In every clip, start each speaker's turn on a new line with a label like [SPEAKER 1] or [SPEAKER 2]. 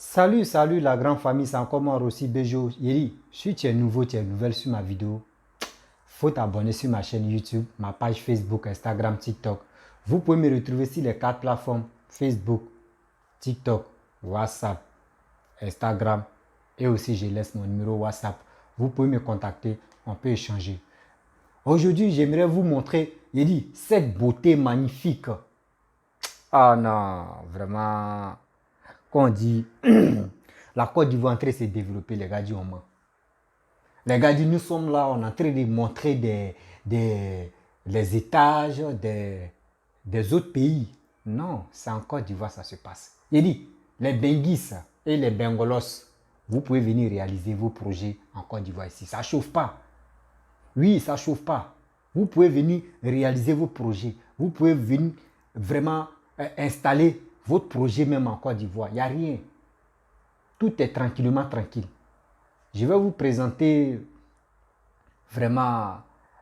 [SPEAKER 1] Salut la grande famille, c'est encore moi Rossi Bejo. Yeri, si tu es nouveau, tu es nouvelle sur ma vidéo, faut t'abonner sur ma chaîne YouTube, ma page Facebook, Instagram, TikTok. Vous pouvez me retrouver sur les 4 plateformes Facebook, TikTok, WhatsApp, Instagram et aussi je laisse mon numéro WhatsApp. Vous pouvez me contacter, on peut échanger. Aujourd'hui, j'aimerais vous montrer, Yeri, cette beauté magnifique. Ah non, vraiment, quand on dit la Côte d'Ivoire est en train de se développer, les gars disent on ment. Les gars disent nous sommes là, on est en train de montrer les étages des autres pays. Non, c'est en Côte d'Ivoire ça se passe. Il dit, les Benguis et les Bengolos, vous pouvez venir réaliser vos projets en Côte d'Ivoire ici. Ça ne chauffe pas. Oui, ça ne chauffe pas. Vous pouvez venir réaliser vos projets. Vous pouvez venir vraiment installer votre projet même en Côte d'Ivoire. Il n'y a rien. Tout est tranquillement tranquille. Je vais vous présenter vraiment,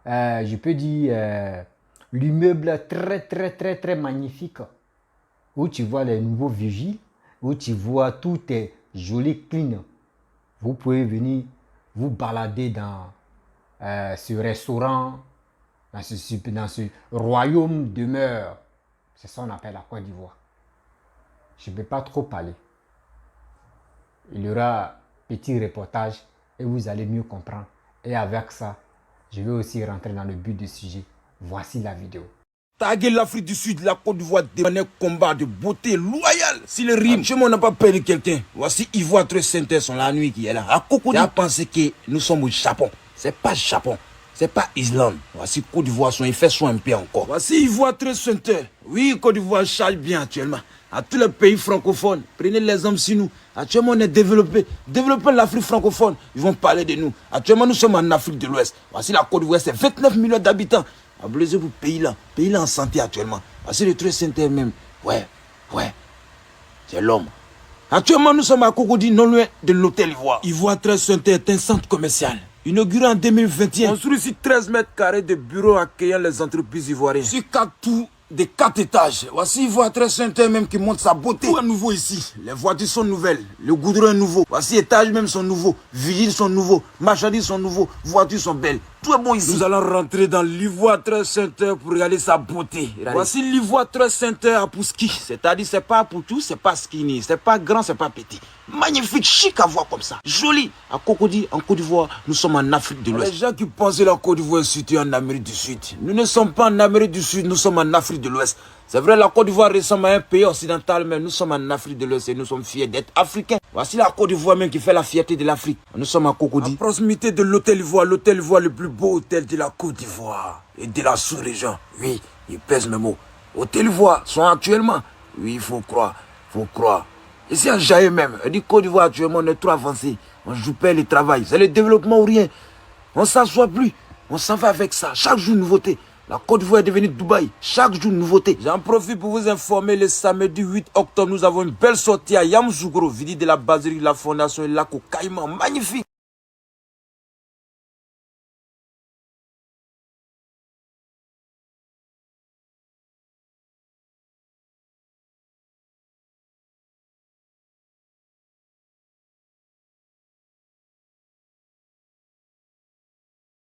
[SPEAKER 1] je peux dire, l'immeuble très magnifique où tu vois les nouveaux vigiles, où tu vois tout est joli, clean. Vous pouvez venir vous balader dans ce restaurant, dans ce royaume demeure. C'est ça qu'on appelle la Côte d'Ivoire. Je ne peux pas trop parler. Il y aura petit reportage et vous allez mieux comprendre. Et avec ça, je vais aussi rentrer dans le but du sujet. Voici la vidéo.
[SPEAKER 2] Taguer l'Afrique du Sud, la Côte d'Ivoire démarre un combat de beauté loyale. Si le rime, chez moi on n'a pas perdu quelqu'un. Voici Ivoire très Saint-Est, la nuit qui est là. À Cocody, a pensé que nous sommes au Japon. C'est pas Japon, c'est pas Islande. Voici Côte d'Ivoire, son effet soit un peu encore. Voici Ivoire très Saint-Est. Oui, Côte d'Ivoire charge bien actuellement. À tous les pays francophones, prenez l'exemple sur nous. Actuellement, on est développé. Développons l'Afrique francophone. Ils vont parler de nous. Actuellement, nous sommes en Afrique de l'Ouest. Voici la Côte d'Ivoire, c'est 29 millions d'habitants. Ablaisez vous pays là en santé actuellement. Voici le très Saint-Est même. Ouais, c'est l'homme. Actuellement, nous sommes à Cocody, non loin de l'hôtel Ivoire. Ivoire très Saint-Est est un centre commercial. Inauguré en 2021. Construit sur 13 mètres carrés de bureaux accueillant les entreprises ivoiriennes. Sur 4 tours de 4 étages. Voici Ivoire très Saint-Est même qui montre sa beauté. Tout est nouveau ici. Les voitures sont nouvelles. Le goudron est nouveau. Voici étages même sont nouveaux. Vigiles sont nouveaux. Marchandises sont nouveaux. Voitures sont belles. Tout est bon ici. Nous allons rentrer dans l'Ivoire très Saint-Est pour regarder sa beauté. Regardez. Voici l'Ivoire très Saint-Est à Pouski. C'est-à-dire c'est pas pour tout, c'est pas skinny, c'est pas grand, c'est pas petit. Magnifique, chic à voir comme ça. Joli. À Cocody, en Côte d'Ivoire, nous sommes en Afrique de l'Ouest. Les gens qui pensent que la Côte d'Ivoire est située en Amérique du Sud. Nous ne sommes pas en Amérique du Sud, nous sommes en Afrique de l'Ouest. C'est vrai, la Côte d'Ivoire ressemble à un pays occidental, mais nous sommes en Afrique de l'Ouest et nous sommes fiers d'être africains. Voici la Côte d'Ivoire même qui fait la fierté de l'Afrique. Nous sommes à Cocody. À proximité de l'hôtel Ivoire le plus beau hôtel de la Côte d'Ivoire et de la sous-région. Oui, il pèse mes mots. Hôtel Ivoire sont actuellement, oui, il faut croire. Ici en Jaïe même, elle dit Côte d'Ivoire actuellement on est trop avancé. On joue pas le travail, c'est le développement ou rien. On s'assoit plus, on s'en va avec ça. Chaque jour nouveauté. La Côte d'Ivoire est devenue Dubaï. Chaque jour nouveauté. J'en profite pour vous informer, le samedi 8 octobre, nous avons une belle sortie à Yamoussoukro, visite de la basilique de la fondation et lac au Caïman. Magnifique.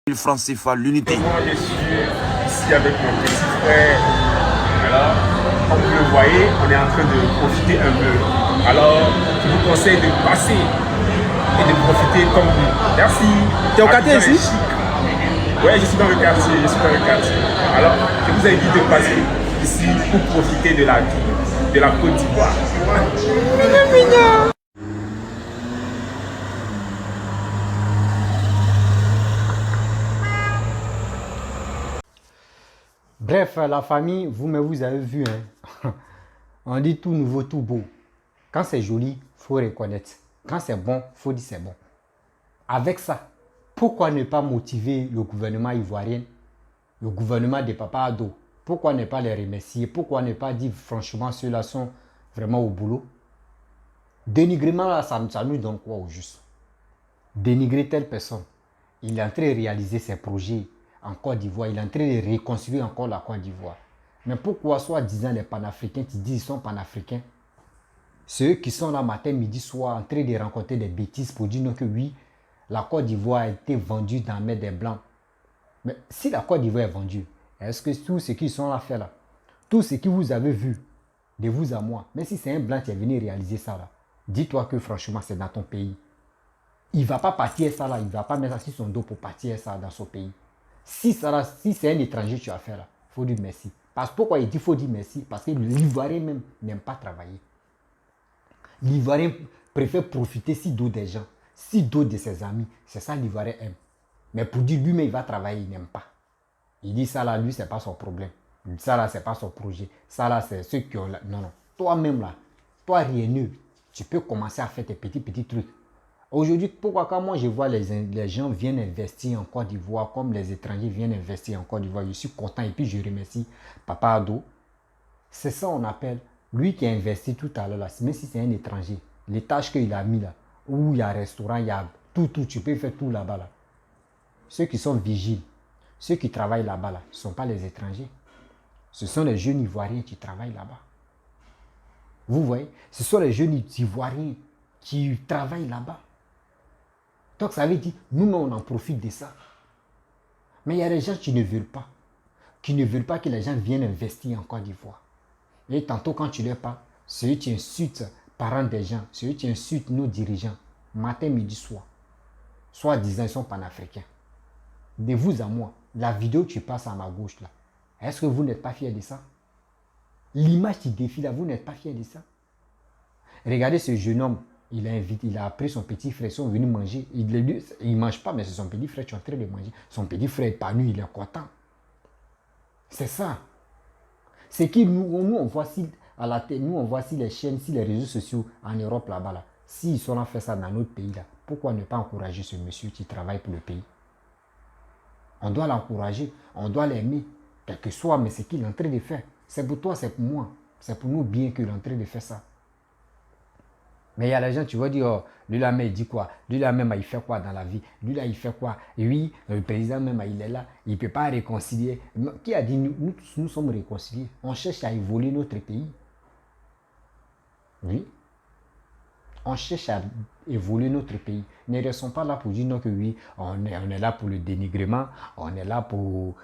[SPEAKER 2] Le franc CFA, l'unité.
[SPEAKER 3] Moi, je suis ici avec mon petit frère. Alors, comme vous le voyez, on est en train de profiter un peu. Alors, je vous conseille de passer et de profiter comme vous. Merci.
[SPEAKER 2] Tu es au quartier ici?
[SPEAKER 3] Oui, je suis dans le quartier, Alors, je vous invite de passer ici pour profiter de la vie de la Côte d'Ivoire.
[SPEAKER 1] Bref, la famille, vous avez vu, hein? On dit tout nouveau, tout beau. Quand c'est joli, il faut reconnaître. Quand c'est bon, il faut dire c'est bon. Avec ça, pourquoi ne pas motiver le gouvernement ivoirien, le gouvernement de Papa Ado? Pourquoi ne pas les remercier? Pourquoi ne pas dire franchement ceux-là sont vraiment au boulot? Dénigrement là, ça nous donne quoi au juste? Dénigrer telle personne. Il est en train de réaliser ses projets en Côte d'Ivoire. Il est en train de reconstruire encore la Côte d'Ivoire. Mais pourquoi, soi-disant, les panafricains, tu dis qu'ils sont panafricains? Ceux qui sont là matin, midi, soir en train de rencontrer des bêtises pour dire non que oui, la Côte d'Ivoire a été vendue dans la main des Blancs. Mais si la Côte d'Ivoire est vendue, est-ce que tous ceux qui sont là fait là, tout ce que vous avez vu, de vous à moi, même si c'est un Blanc qui est venu réaliser ça là, dis-toi que franchement c'est dans ton pays. Il ne va pas partir ça là, il ne va pas mettre ça sur son dos pour partir ça dans son pays. Si c'est un étranger que tu as fait là, il faut dire merci. Parce que pourquoi il dit qu'il faut dire merci? Parce que l'Ivoirien même n'aime pas travailler. L'Ivoirien préfère profiter si d'autres des gens, si d'autres de ses amis. C'est ça l'Ivoirien aime. Mais pour dire lui-même il va travailler, il n'aime pas. Il dit ça là, lui, c'est pas son problème. Ça là, c'est pas son projet. Ça là, c'est ceux qui ont... Non, non. Toi-même là, toi rien, tu peux commencer à faire tes petits trucs. Aujourd'hui, pourquoi quand moi je vois les gens viennent investir en Côte d'Ivoire, comme les étrangers viennent investir en Côte d'Ivoire, je suis content et puis je remercie Papa Ado. C'est ça on appelle, lui qui a investi tout à l'heure là, même si c'est un étranger, les tâches qu'il a mis là, où il y a un restaurant, il y a tout, tu peux faire tout là-bas là. Ceux qui sont vigiles, ceux qui travaillent là-bas là, ce ne sont pas les étrangers. Ce sont les jeunes Ivoiriens qui travaillent là-bas. Vous voyez, ce sont les jeunes Ivoiriens qui travaillent là-bas. Donc ça veut dire, nous-mêmes on en profite de ça. Mais il y a des gens qui ne veulent pas. Qui ne veulent pas que les gens viennent investir en Côte d'Ivoire. Et tantôt quand tu leur parles, ceux qui insultent parents des gens, ceux qui insultent nos dirigeants, matin, midi, soir, soi-disant ils sont panafricains. De vous à moi, la vidéo que tu passes à ma gauche là, est-ce que vous n'êtes pas fiers de ça? L'image qui défile là, vous n'êtes pas fiers de ça? Regardez ce jeune homme. Il a appris son petit frère, ils sont venus manger. Il ne mange pas, mais c'est son petit frère qui est en train de manger. Son petit frère est épanoui, il est content. C'est ça. C'est que nous on voit si à la télé, nous on voit si les chaînes, si les réseaux sociaux en Europe là-bas, là, s'ils sont là fait ça dans notre pays là, pourquoi ne pas encourager ce monsieur qui travaille pour le pays? On doit l'encourager, on doit l'aimer, quel que soit, mais c'est qu'il est en train de faire. C'est pour toi, c'est pour moi. C'est pour nous bien qu'il est en train de faire ça. Mais il y a des gens, tu vas dire, oh, lui là même il dit quoi? Lui là même il fait quoi dans la vie? Lui là il fait quoi? Et oui, le président même il est là, il ne peut pas réconcilier. Qui a dit nous sommes réconciliés? On cherche à évoluer notre pays. Oui. On cherche à évoluer notre pays. Ne restons pas là pour dire non que oui, on est là pour le dénigrement, on est là pour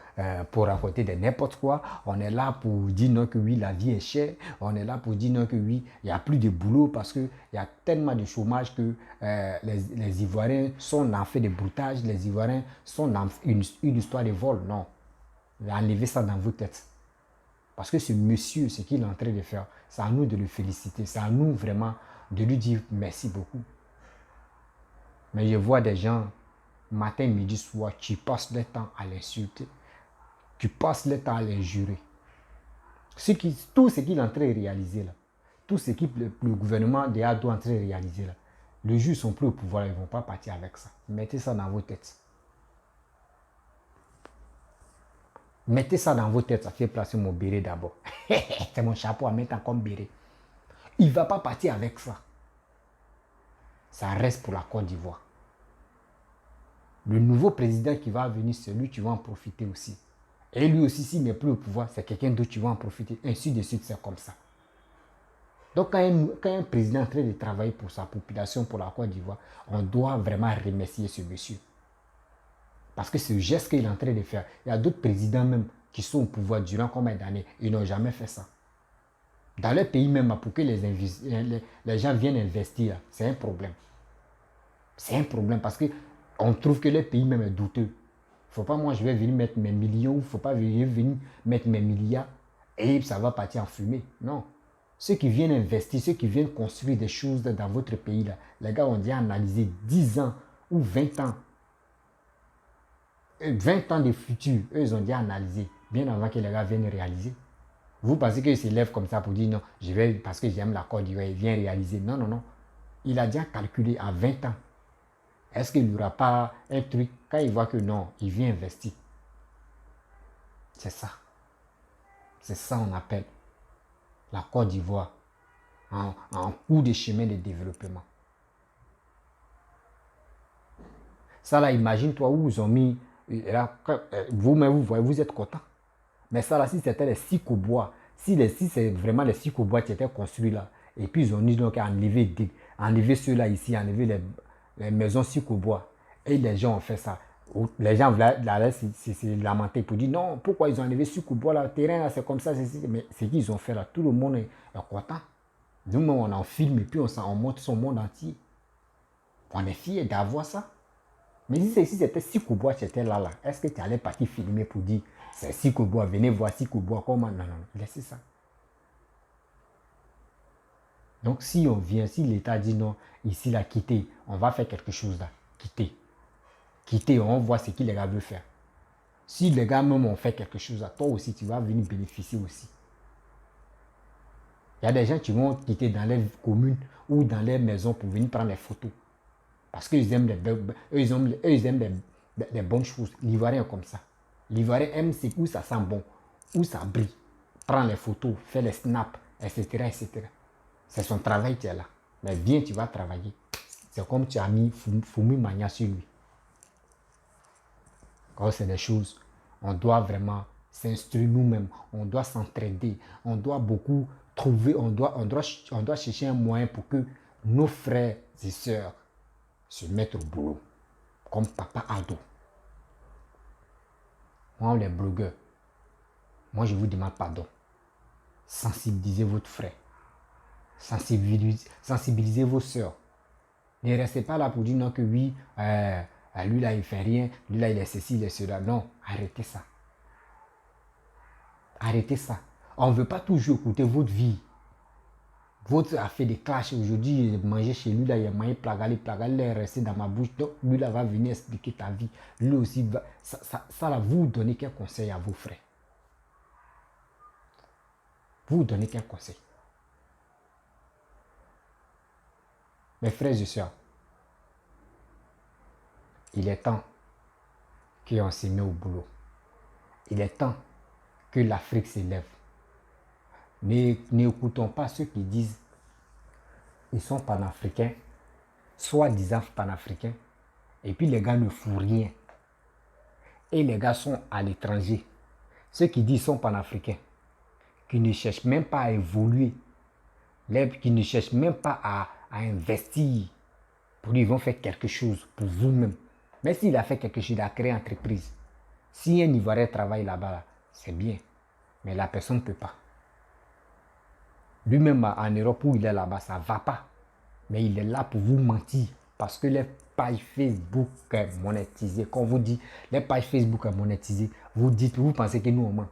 [SPEAKER 1] raconter de n'importe quoi, on est là pour dire non que oui, la vie est chère, on est là pour dire non que oui, il n'y a plus de boulot parce qu'il y a tellement de chômage que les Ivoiriens sont en fait de broutage, les Ivoiriens sont dans une histoire de vol. Non, enlevez ça dans vos têtes. Parce que ce monsieur, ce qu'il est en train de faire, c'est à nous de le féliciter, c'est à nous vraiment de lui dire merci beaucoup. Mais je vois des gens, matin, midi, soir, qui passent le temps à l'insulter, qui passent le temps à l'injurer. Tout ce qu'il est en train de réaliser là, tout ce que le gouvernement de Ado est en train de réaliser là, les juges sont plus au pouvoir, ils ne vont pas partir avec ça. Mettez ça dans vos têtes. Mettez ça dans vos têtes, ça fait placer mon béret d'abord. C'est mon chapeau à mettre comme béret. Il ne va pas partir avec ça. Ça reste pour la Côte d'Ivoire. Le nouveau président qui va venir, c'est lui qui va en profiter aussi. Et lui aussi, s'il n'est plus au pouvoir, c'est quelqu'un d'autre qui va en profiter. Ainsi de suite, c'est comme ça. Donc, quand un président est en train de travailler pour sa population, pour la Côte d'Ivoire, on doit vraiment remercier ce monsieur. Parce que ce geste qu'il est en train de faire, il y a d'autres présidents même qui sont au pouvoir durant combien d'années, ils n'ont jamais fait ça. Dans leur pays même, pour que les gens viennent investir, c'est un problème. C'est un problème parce qu'on trouve que le pays même est douteux. Il ne faut pas, moi, je vais venir mettre mes millions, il ne faut pas venir mettre mes milliards et ça va partir en fumée. Non. Ceux qui viennent investir, ceux qui viennent construire des choses dans votre pays, là, les gars ont déjà analysé 10 ans ou 20 ans. 20 ans de futur, eux, ils ont déjà analysé, bien avant que les gars viennent réaliser. Vous pensez qu'il se lève comme ça pour dire non, je vais parce que j'aime la Côte d'Ivoire, il vient réaliser. Non, non, non. Il a déjà calculé à 20 ans. Est-ce qu'il n'y aura pas un truc quand il voit que non, il vient investir? C'est ça. C'est ça qu'on appelle la Côte d'Ivoire en cours de chemin de développement. Ça là, imagine-toi où ils ont mis, vous-même vous voyez, vous êtes content. Mais ça là, si c'était les cycles bois, si c'est vraiment les cycles bois qui étaient construits là, Et puis ils ont dit donc enlever ceux-là ici, enlever les maisons Sikobois. Et les gens ont fait ça. Les gens c'est lamenté pour dire non, pourquoi ils ont enlevé Sikobois là, le terrain là, c'est comme ça, mais c'est qu'ils ont fait là. Tout le monde est content. Nous-mêmes, on en filme et puis on montre son monde entier. On est fiers d'avoir ça. Mais si c'était Sikobois qui était là, est-ce que tu allais partir filmer pour dire c'est Sikobois, venez voir Sikobois, comment? Non, laissez ça. Donc si on vient, si l'État dit non, ici là, quittez, on va faire quelque chose là, quittez, on voit ce que les gars veulent faire. Si les gars même ont fait quelque chose là, toi aussi tu vas venir bénéficier aussi. Il y a des gens qui vont quitter dans les communes ou dans les maisons pour venir prendre les photos. Parce qu'ils aiment les bonnes choses. L'Ivoirien est comme ça. L'Ivoirien aime ce où ça sent bon, où ça brille. Prend les photos, fait les snaps, etc. etc. C'est son travail qui est là. Mais viens, tu vas travailler. C'est comme tu as mis Fumi Mania sur lui. Quand c'est des choses, on doit vraiment s'instruire nous-mêmes. On doit s'entraider. On doit beaucoup trouver, on doit chercher un moyen pour que nos frères et sœurs se mettent au boulot. Comme Papa Ado. Moi, les blogueurs, moi je vous demande pardon. Sensibilisez votre frère. Sensibilisez vos sœurs. Ne restez pas là pour dire non que oui, lui là il fait rien, lui là il est ceci, il est cela. Non, arrêtez ça. Arrêtez ça. On ne veut pas toujours écouter votre vie. Votre a fait des clashs aujourd'hui, il mangeait chez lui, là, il a mangé plagal, il est resté dans ma bouche. Donc lui là va venir expliquer ta vie. Lui aussi, ça là, vous donnez quel conseil à vos frères? Vous donnez quel conseil? Mes frères et sœurs, il est temps qu'on se met au boulot. Il est temps que l'Afrique s'élève. N'écoutons pas ceux qui disent ils sont panafricains, soi-disant panafricains, et puis les gars ne font rien. Et les gars sont à l'étranger. Ceux qui disent sont panafricains, qui ne cherchent même pas à évoluer, qui ne cherchent même pas à investir, pour lui, ils vont faire quelque chose pour vous-même. Mais s'il a fait quelque chose, il a créé une entreprise. Si un Ivoirien travaille là-bas, c'est bien. Mais la personne ne peut pas. Lui-même en Europe où il est là-bas, ça ne va pas. Mais il est là pour vous mentir. Parce que les pages Facebook sont monétisées. Quand on vous dit les pages Facebook sont monétisées, vous pensez que nous on ment.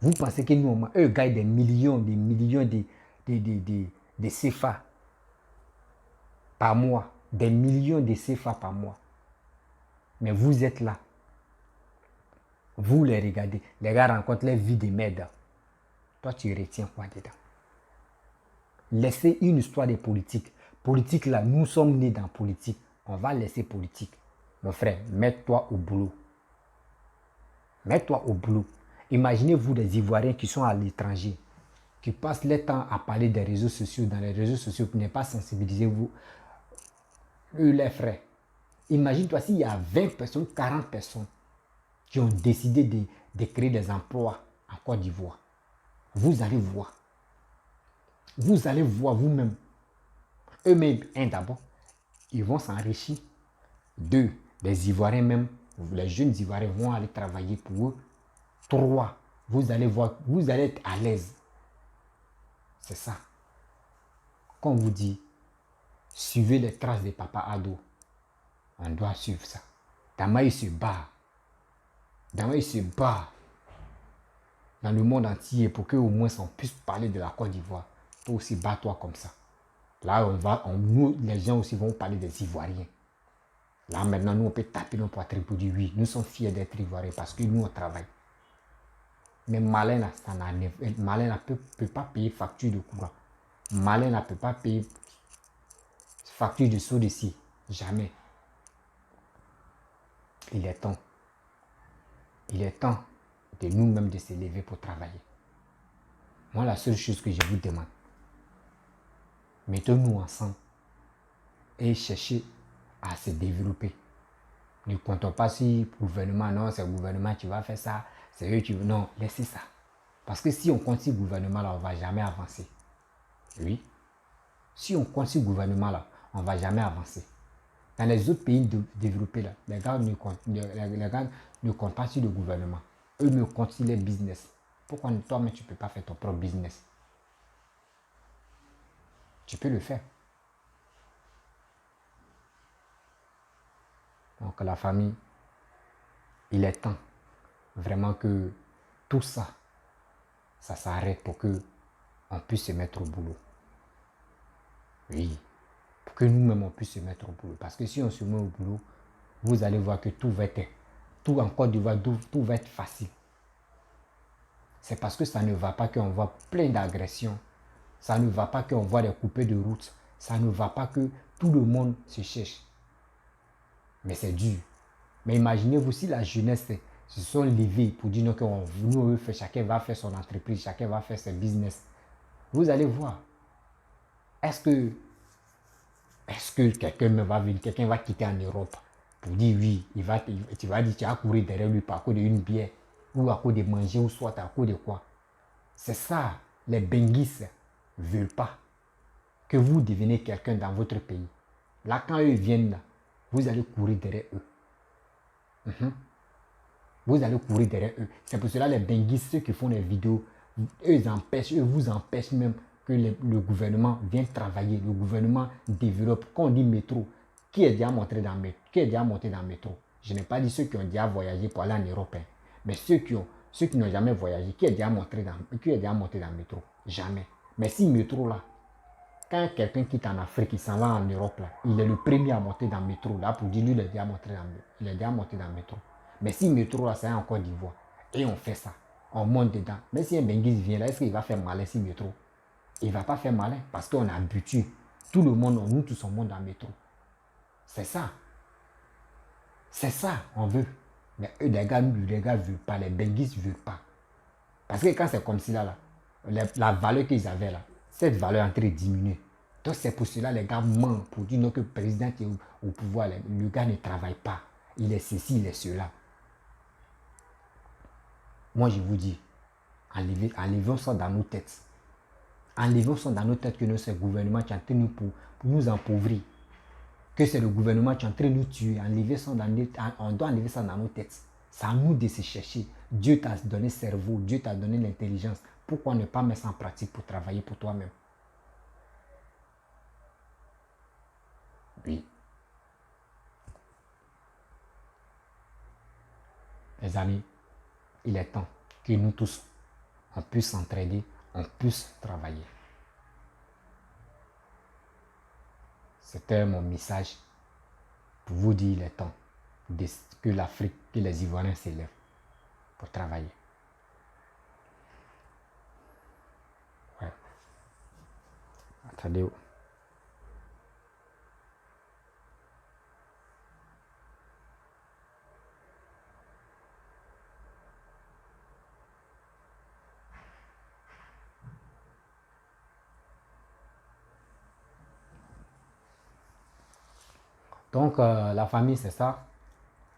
[SPEAKER 1] Vous pensez que nous on ment. Eux gagnent des millions de CFA par mois. Des millions de CFA par mois. Mais vous êtes là. Vous les regardez. Les gars rencontrent les vies de merde. Toi, tu retiens quoi dedans? Laissez une histoire de politique. Politique là, nous sommes nés dans politique. On va laisser politique. Mon frère, mets-toi au boulot. Mets-toi au boulot. Imaginez-vous des Ivoiriens qui sont à l'étranger, qui passent leur temps à parler des réseaux sociaux, dans les réseaux sociaux, qui n'est pas sensibilisé vous, les frères. Imagine-toi s'il y a 20 personnes, 40 personnes qui ont décidé de créer des emplois en Côte d'Ivoire. Vous allez voir. Vous allez voir vous-même. Eux-mêmes, d'abord, ils vont s'enrichir. Deux, les Ivoiriens même, les jeunes Ivoiriens vont aller travailler pour eux. Trois, vous allez voir, vous allez être à l'aise. C'est ça. Quand on vous dit, suivez les traces de Papa Ado, on doit suivre ça. Dama, il se bat. Dama, il se bat dans le monde entier pour qu'au moins on puisse parler de la Côte d'Ivoire. Toi aussi, bats-toi comme ça. Là, nous, les gens aussi vont parler des Ivoiriens. Là, maintenant, nous, on peut taper nos poitrines pour dire oui, nous sommes fiers d'être Ivoiriens parce que nous, on travaille. Mais Malin, ne peut pas payer facture de courant. Malin ne peut pas payer facture de saut d'ici. Jamais. Il est temps. Il est temps de nous-mêmes de se lever pour travailler. Moi, la seule chose que je vous demande, mettons-nous ensemble et cherchez à se développer. Ne comptons pas sur le gouvernement, non, c'est le gouvernement qui va faire ça, c'est eux qui vont. Non, laissez ça. Parce que si on continue le gouvernement, là, on ne va jamais avancer. Oui. Si on compte ce gouvernement-là, on ne va jamais avancer. Dans les autres pays développés, là, les gars ne comptent pas sur le gouvernement. Eux me comptent sur les business. Pourquoi toi-même tu ne peux pas faire ton propre business? Tu peux le faire. Donc la famille, il est temps vraiment que tout ça, ça s'arrête pour que on puisse se mettre au boulot. Oui, pour que nous-mêmes on puisse se mettre au boulot. Parce que si on se met au boulot, vous allez voir que tout en Côte d'Ivoire, tout va être facile. C'est parce que ça ne va pas qu'on voit plein d'agressions. Ça ne va pas qu'on voit des coupés de route. Ça ne va pas que tout le monde se cherche. Mais c'est dur. Mais imaginez-vous si la jeunesse se sont levés pour dire que nous, chacun va faire son entreprise, chacun va faire ses business. Vous allez voir. Est-ce que quelqu'un va venir, quelqu'un va quitter en Europe pour dire oui, tu vas dire tu vas courir derrière lui par cause d'une bière ou à cause de manger ou soit à cause de quoi. C'est ça, les benguistes ne veulent pas que vous deveniez quelqu'un dans votre pays. Là, quand eux viennent, là, vous allez courir derrière eux. Vous allez courir derrière eux. C'est pour cela les benguistes, ceux qui font les vidéos, eux vous empêchent même que le gouvernement vienne travailler, le gouvernement développe. Quand on dit métro, qui est déjà monté dans le métro? Je n'ai pas dit ceux qui ont déjà voyagé pour aller en Europe, hein. Mais ceux qui n'ont jamais voyagé, qui est déjà monté dans le métro? Jamais. Mais si métro là, quand quelqu'un quitte en Afrique, il s'en va en Europe là, il est le premier à monter dans le métro là pour dire lui il est déjà monté dans le métro. Mais si le métro là, c'est en Côte d'Ivoire et on fait ça, on monte dedans. Mais si un benguise vient là, est-ce qu'il va faire malin si le métro? Il ne va pas faire malin parce qu'on est habitué. Tout le monde, nous tous on monte dans le métro. C'est ça. C'est ça, on veut. Mais eux, les gars ne veulent pas, les benguistes ne veulent pas. Parce que quand c'est comme si là, la valeur qu'ils avaient là, cette valeur est en train de diminuer. Donc c'est pour cela les gars mentent pour dire que le président est au pouvoir. Le gars ne travaille pas. Il est ceci, il est cela. Moi je vous dis, enlevons ça dans nos têtes. Enlevons ça dans nos têtes que c'est le gouvernement qui est en train pour nous appauvrir. Que c'est le gouvernement qui est en train de nous tuer. On doit enlever ça dans nos têtes. C'est à nous de se chercher. Dieu t'a donné le cerveau, Dieu t'a donné l'intelligence. Pourquoi ne pas mettre ça en pratique pour travailler pour toi-même? Oui. Les amis, il est temps que nous tous, on puisse s'entraider, on puisse travailler. C'était mon message pour vous dire il est temps que l'Afrique, que les Ivoiriens s'élèvent pour travailler. Ouais. Attendez. Donc la famille c'est ça.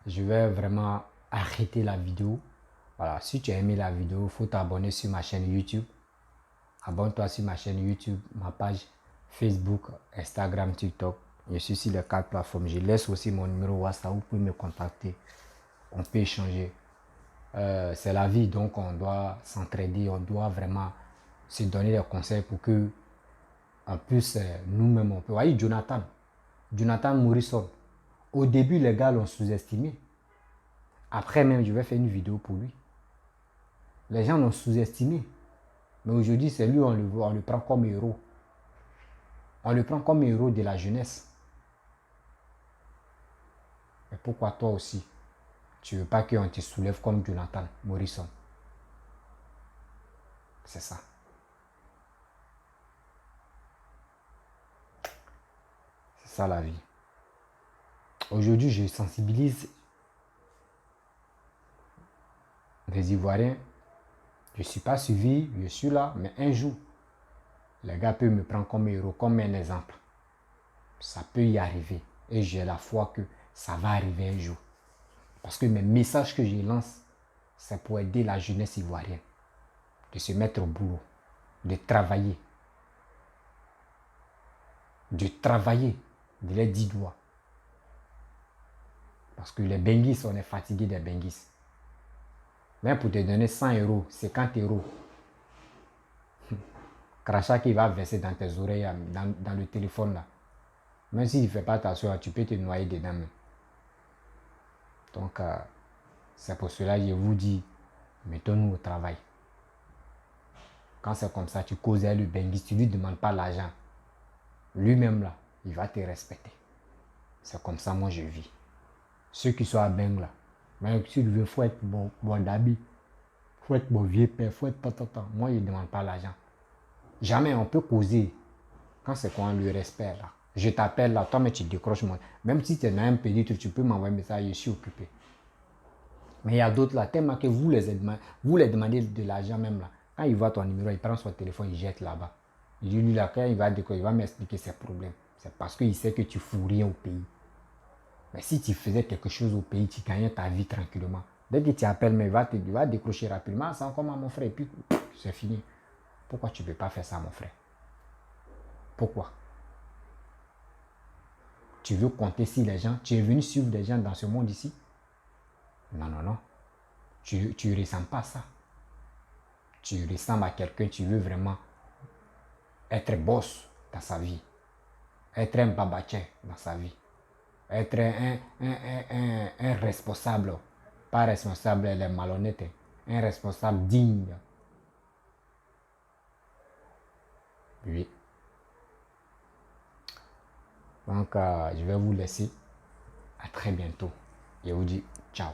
[SPEAKER 1] Je vais vraiment arrêter la vidéo. Voilà, si tu as aimé la vidéo, il faut t'abonner sur ma chaîne YouTube. Abonne-toi sur ma chaîne YouTube, ma page Facebook, Instagram, TikTok. Je suis sur les 4 plateformes. Je laisse aussi mon numéro WhatsApp. Vous pouvez me contacter. On peut échanger. C'est la vie, donc on doit s'entraider. On doit vraiment se donner des conseils pour que on puisse nous-mêmes. Vous voyez Jonathan Morrison. Au début, les gars l'ont sous-estimé. Après même, je vais faire une vidéo pour lui. Les gens l'ont sous-estimé. Mais aujourd'hui, c'est lui, on le prend comme héros. On le prend comme héros de la jeunesse. Mais pourquoi toi aussi, tu ne veux pas qu'on te soulève comme Jonathan Morrison? C'est ça. C'est ça la vie. Aujourd'hui, je sensibilise les Ivoiriens. Je ne suis pas suivi, je suis là, mais un jour, les gars peuvent me prendre comme héros, comme un exemple. Ça peut y arriver. Et j'ai la foi que ça va arriver un jour. Parce que mes messages que je lance, c'est pour aider la jeunesse ivoirienne. De se mettre au boulot, de travailler. de travailler de les 10 doigts. Parce que les benguis, on est fatigué des benguis. Même pour te donner 100 euros, 50 euros, crachat qui va verser dans tes oreilles, dans le téléphone là. Même s'il ne fait pas attention, tu peux te noyer dedans même. Donc, c'est pour cela que je vous dis, mettons-nous au travail. Quand c'est comme ça, tu causes avec le benguis, tu ne lui demandes pas l'argent. Lui-même là, il va te respecter. C'est comme ça, moi je vis. Ceux qui sont à Beng là, même si tu veux, il faut être bon d'habit, il faut être bon vieux père, il faut être tant. Moi, je ne demande pas l'argent. Jamais on peut causer quand c'est quoi le respect là. Je t'appelle là, toi mais tu décroches moi. Même si tu es dans un pays, tu peux m'envoyer un message, je suis occupé. Mais il y a d'autres là, tellement que vous les demandez de l'argent même là. Quand il voit ton numéro, il prend son téléphone, il jette là-bas. Il dit lui là, quand il va m'expliquer ses problèmes. C'est parce qu'il sait que tu fous rien au pays. Mais si tu faisais quelque chose au pays, tu gagnais ta vie tranquillement. Dès que tu appelles, mais il va décrocher rapidement. C'est encore mon frère. Et puis, c'est fini. Pourquoi tu ne peux pas faire ça, mon frère? Pourquoi? Tu veux compter sur les gens? Tu es venu suivre des gens dans ce monde ici? Non. Tu ne ressens pas ça. Tu ressembles à quelqu'un, tu veux vraiment être boss dans sa vie. Être un babatien dans sa vie. Être un responsable. Pas responsable, elle est malhonnête. Un responsable digne. Oui. Donc, je vais vous laisser. À très bientôt. Je vous dis ciao.